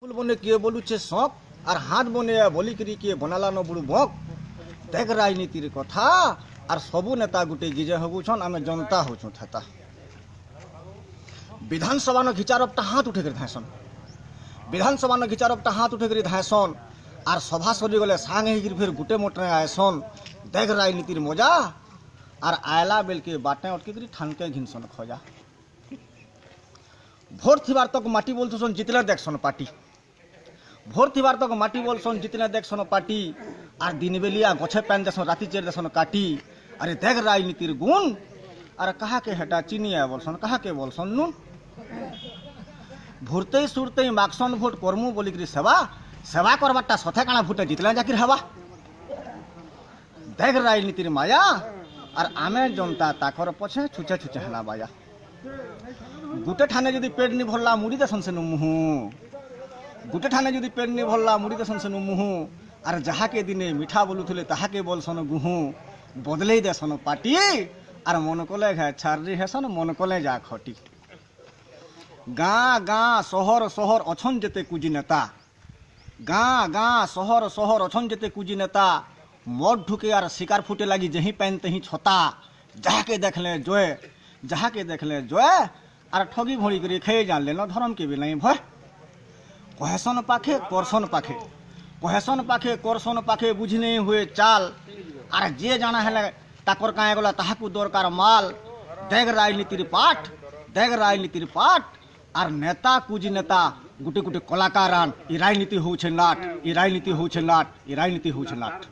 फूल बने किए बोलुचे शौक और हाथ बने बोली करी किए बनाला न बुड़ू बक देख राजनीतिर कथा और सबू नेता गुटे गिजे हबुछन आमे जनता होछुं थता विधानसभा न घिचारपटा हाथ उठे कर धायसन विधानसभा न घिचारपटा हाथ उठे कर धायसन और सभा सरी गले सांग हिगिर फिर गुटे मोटने आयसन देख राजनीतिर मजा और आयला बेल के बाटे अटके करी ठानके घिनसन खजा भोट थिबार तक माटी बोलथुसन जितले देखसन पार्टी भोट थिबार तक माटी बोलसन जितने देखसन पार्टी और दिन बेलिया गछे पैन देसन राति चेर देसन काटी अरे देख राजनीतिर गुण अरे कहा के हेटा चिनिया बोलसन कहा के बोलसन नुन भोरते सुरते मागसन भोट करमु बोली करी सेवा सेवा करबाटा सथे काना भोटे जितले जाकिर हवा देख राजनीतिर माया और आमे जनता ताकर पछे छुचे छुचे हला बाया गुटे ठाने जदि पेट नहीं भरला मुड़ी देसन से मुहु गुटे ठाने जदि पेट नहीं भरला मुड़ी देसन से मुहु और जहा के दिने मीठा बोलुथले ताहा के बोलसन गुहु बदले देसन पार्टी और मन कले घे छारी हेसन मन कले जा खटी गाँ गाँ शहर शहर अछन जेते कुजी नेता गाँ गाँ शहर शहर अछन जेते कुजी नेता मद ढुके और शिकार फुटे लगी जही पैन तही छता जहा के देखले जोए जहा के देखले जोए और ठगी भोड़ी करी खे जान लेना धर्म के भी नहीं भय कहसन पाखे करसन पाखे बुझने हुए चाल और जे जाना है ताकर काए गला ताहाकु दरकार माल देख राजनीतिर पाठ और नेता कुजी नेता गुटे गुटे कलाकारान ई राजनीति होउछे नाट ई राजनीति होउछे नाट